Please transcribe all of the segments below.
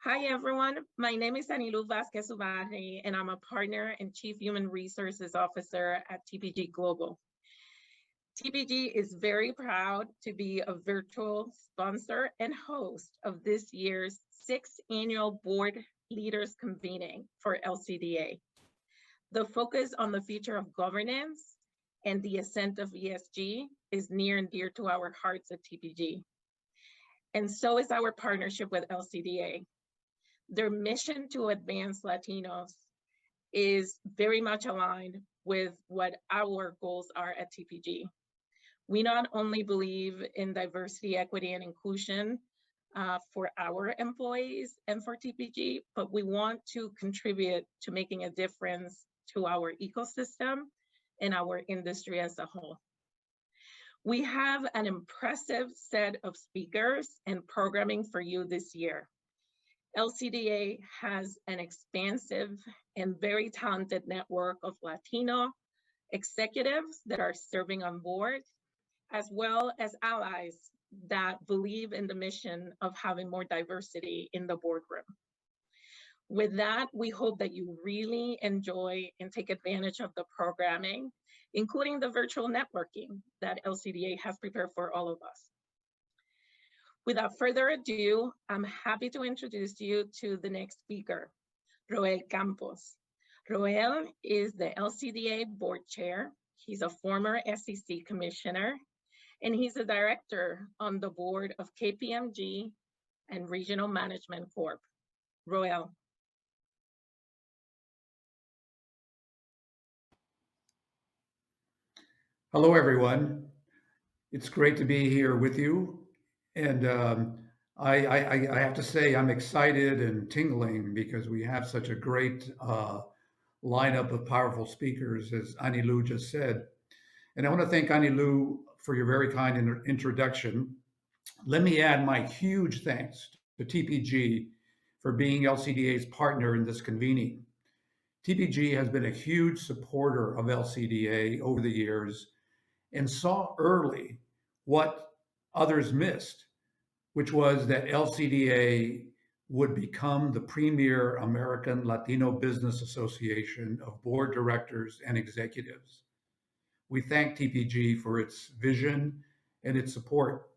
Hi, everyone. My name is Anilu Vazquez-Ubarri, and I'm a partner and Chief Human Resources Officer at TPG Global. TPG is very proud to be a virtual sponsor and host of this year's 6th annual Board Leaders Convening for LCDA. The focus on the future of governance and the ascent of ESG is near and dear to our hearts at TPG. And so is our partnership with LCDA. Their mission to advance Latinos is very much aligned with what our goals are at TPG. We not only believe in diversity, equity, and inclusion for our employees and for TPG, but we want to contribute to making a difference to our ecosystem and our industry as a whole. We have an impressive set of speakers and programming for you this year. LCDA has an expansive and very talented network of Latino executives that are serving on board, as well as allies that believe in the mission of having more diversity in the boardroom. With that, we hope that you really enjoy and take advantage of the programming, including the virtual networking that LCDA has prepared for all of us. Without further ado, I'm happy to introduce you to the next speaker, Roel Campos. Roel is the LCDA board chair. He's a former SEC commissioner, and he's a director on the board of KPMG and Regional Management Corp. Roel. Hello, everyone. It's great to be here with you. And I have to say, I'm excited and tingling because we have such a great lineup of powerful speakers, as Anilu just said. And I want to thank Anilu for your very kind introduction. Let me add my huge thanks to TPG for being LCDA's partner in this convening. TPG has been a huge supporter of LCDA over the years and saw early what others missed, which was that LCDA would become the premier American Latino Business Association of board directors and executives. We thank TPG for its vision and its support.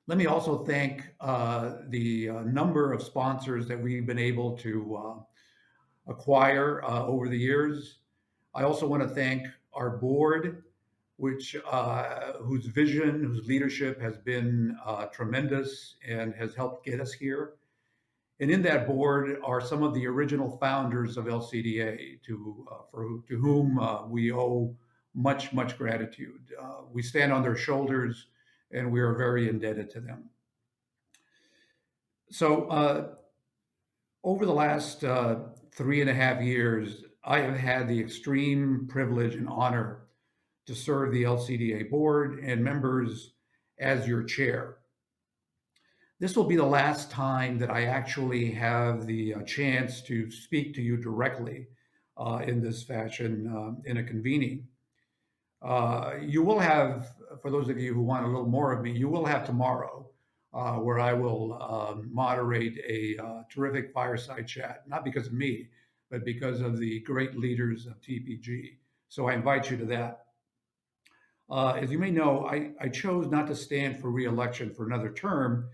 Let me also thank the number of sponsors that we've been able to acquire over the years. I also want to thank our board, whose vision, whose leadership has been tremendous and has helped get us here. And in that board are some of the original founders of LCDA, to whom we owe much, much gratitude. We stand on their shoulders, and we are very indebted to them. So over the last 3.5 years, I have had the extreme privilege and honor to serve the LCDA board and members as your chair. This will be the last time that I actually have the chance to speak to you directly in this fashion in a convening. You will have, for those of you who want a little more of me, you will have tomorrow where I will moderate a terrific fireside chat, not because of me, but because of the great leaders of TPG. So I invite you to that. As you may know, I chose not to stand for re-election for another term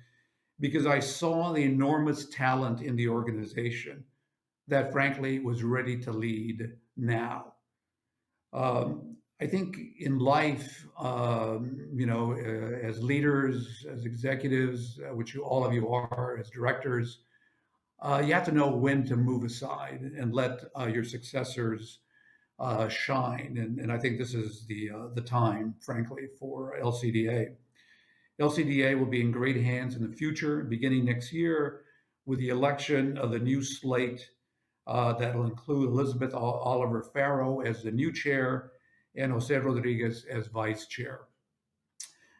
because I saw the enormous talent in the organization that, frankly, was ready to lead now. I think in life, as leaders, as executives, which all of you are, as directors, you have to know when to move aside and let your successors shine. And I think this is the time, frankly, for LCDA. LCDA will be in great hands in the future, beginning next year, with the election of the new slate that will include Elizabeth Oliver Farrow as the new chair and Jose Rodriguez as vice chair.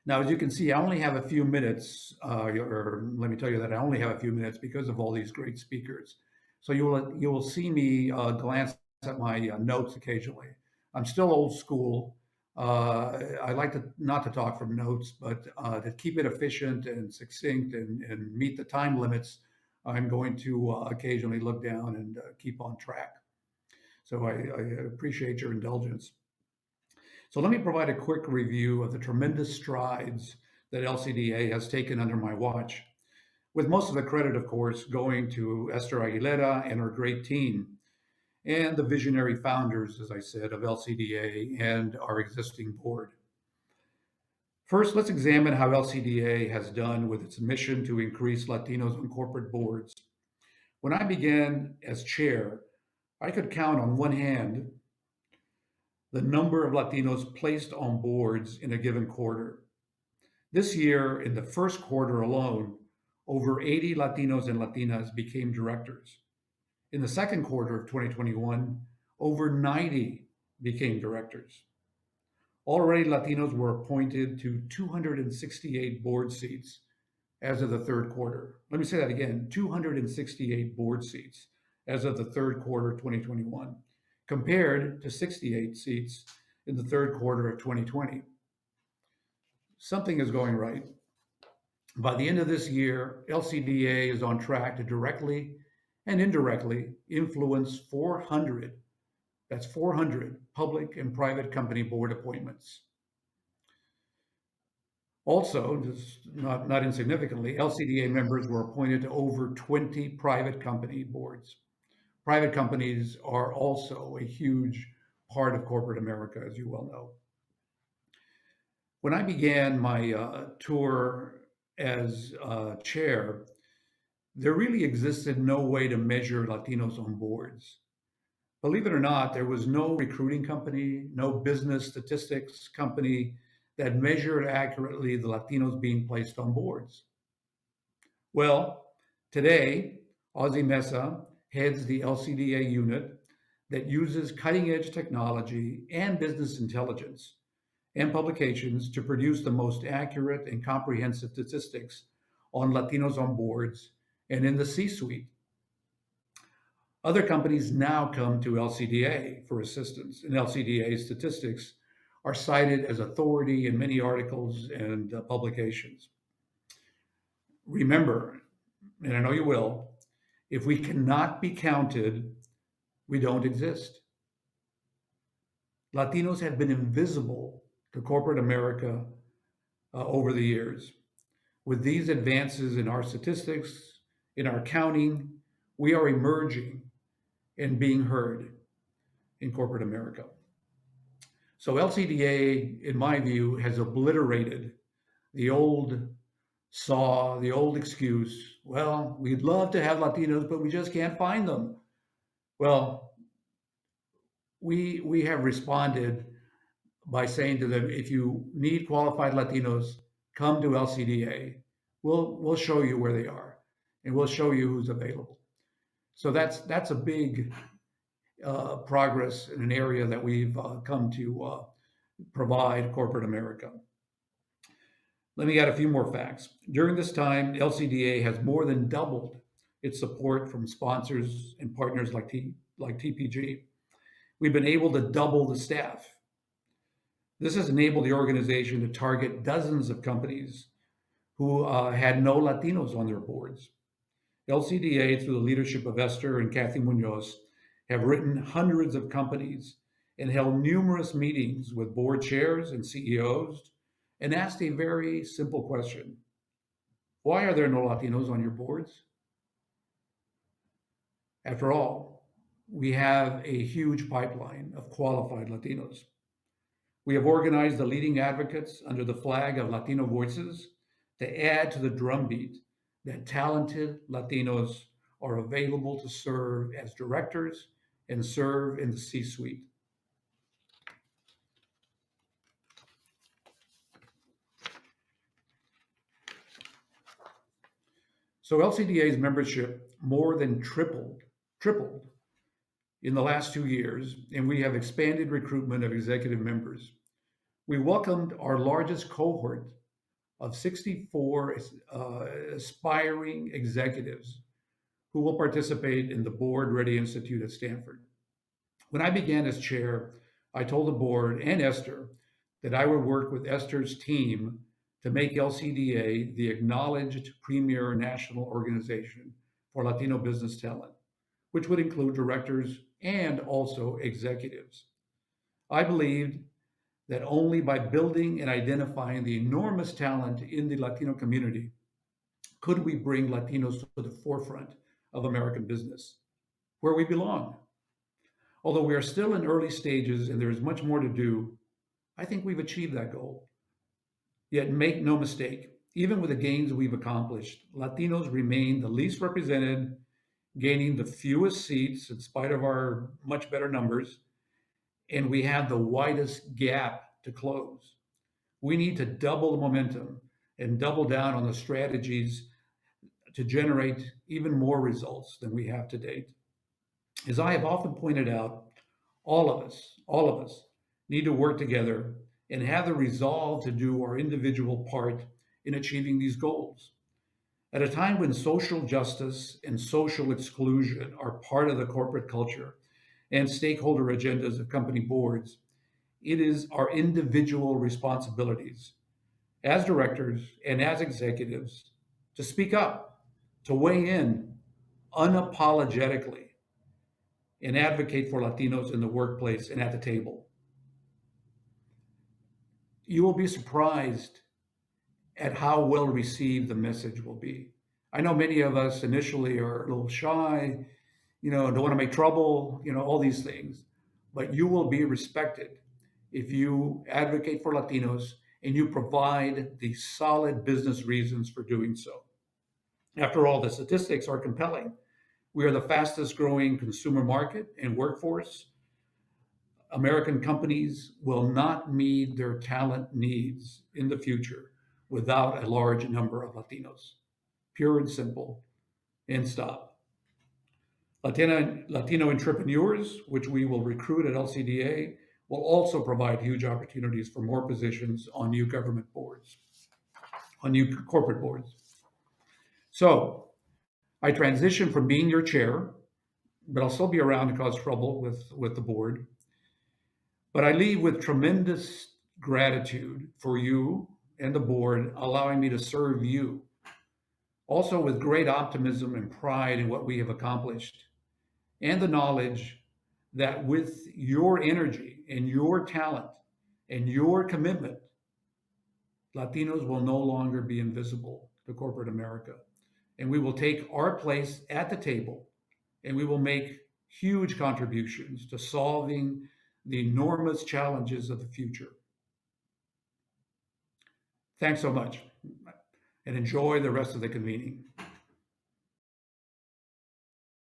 Now, as you can see, I only have a few minutes, or let me tell you that I only have a few minutes because of all these great speakers. So you will see me glance at my notes occasionally. I'm still old school. I like not to talk from notes, but to keep it efficient and succinct and meet the time limits I'm going to occasionally look down and keep on track. So I appreciate your indulgence. So let me provide a quick review of the tremendous strides that LCDA has taken under my watch, with most of the credit, of course, going to Esther Aguilera and her great team, and the visionary founders, as I said, of LCDA and our existing board. First, let's examine how LCDA has done with its mission to increase Latinos on corporate boards. When I began as chair, I could count on one hand the number of Latinos placed on boards in a given quarter. This year, in the first quarter alone, over 80 Latinos and Latinas became directors. In the second quarter of 2021, over 90 became directors. Already, Latinos were appointed to 268 board seats as of the third quarter. Let me say that again, 268 board seats as of the third quarter of 2021, compared to 68 seats in the third quarter of 2020. Something is going right. By the end of this year, LCDA is on track to directly and indirectly influence 400, that's 400 public and private company board appointments. Also, just not insignificantly, LCDA members were appointed to over 20 private company boards. Private companies are also a huge part of corporate America, as you well know. When I began my tour as chair, there really existed no way to measure Latinos on boards. Believe it or not, there was no recruiting company, no business statistics company that measured accurately the Latinos being placed on boards. Well, today, Ozzy Mesa heads the LCDA unit that uses cutting-edge technology and business intelligence and publications to produce the most accurate and comprehensive statistics on Latinos on boards and in the C-suite. Other companies now come to LCDA for assistance, and LCDA statistics are cited as authority in many articles and publications. Remember, and I know you will, if we cannot be counted, we don't exist. Latinos have been invisible to corporate America over the years. With these advances in our statistics, in our counting, we are emerging and being heard in corporate America. So LCDA, in my view, has obliterated the old saw, the old excuse, well, we'd love to have Latinos, but we just can't find them. Well, we have responded by saying to them, if you need qualified Latinos, come to LCDA. We'll show you where they are, and we'll show you who's available. So that's a big progress in an area that we've come to provide corporate America. Let me add a few more facts. During this time, LCDA has more than doubled its support from sponsors and partners like TPG. We've been able to double the staff. This has enabled the organization to target dozens of companies who had no Latinos on their boards. LCDA, through the leadership of Esther and Kathy Munoz, have written hundreds of companies and held numerous meetings with board chairs and CEOs and asked a very simple question. Why are there no Latinos on your boards? After all, we have a huge pipeline of qualified Latinos. We have organized the leading advocates under the flag of Latino Voices to add to the drumbeat that talented Latinos are available to serve as directors and serve in the C-suite. So LCDA's membership more than tripled in the last 2 years, and we have expanded recruitment of executive members. We welcomed our largest cohort of 64 aspiring executives who will participate in the Board Ready Institute at Stanford. When I began as chair, I told the board and Esther that I would work with Esther's team to make LCDA the acknowledged premier national organization for Latino business talent, which would include directors and also executives. I believed that only by building and identifying the enormous talent in the Latino community could we bring Latinos to the forefront of American business, where we belong. Although we are still in early stages and there is much more to do, I think we've achieved that goal. Yet make no mistake, even with the gains we've accomplished, Latinos remain the least represented, gaining the fewest seats in spite of our much better numbers, and we have the widest gap to close. We need to double the momentum and double down on the strategies to generate even more results than we have to date. As I have often pointed out, all of us need to work together and have the resolve to do our individual part in achieving these goals. At a time when social justice and social exclusion are part of the corporate culture and stakeholder agendas of company boards, it is our individual responsibilities as directors and as executives to speak up, to weigh in unapologetically, and advocate for Latinos in the workplace and at the table. You will be surprised at how well received the message will be. I know many of us initially are a little shy, don't want to make trouble, all these things, but you will be respected if you advocate for Latinos and you provide the solid business reasons for doing so. After all, the statistics are compelling. We are the fastest growing consumer market and workforce. American companies will not meet their talent needs in the future without a large number of Latinos. Pure and simple, and stop. Latino entrepreneurs, which we will recruit at LCDA, will also provide huge opportunities for more positions on new government boards, on new corporate boards. So I transition from being your chair, but I'll still be around to cause trouble with the board. But I leave with tremendous gratitude for you and the board allowing me to serve you. Also with great optimism and pride in what we have accomplished, and the knowledge that with your energy and your talent and your commitment, Latinos will no longer be invisible to corporate America. And we will take our place at the table and we will make huge contributions to solving the enormous challenges of the future. Thanks so much and enjoy the rest of the convening.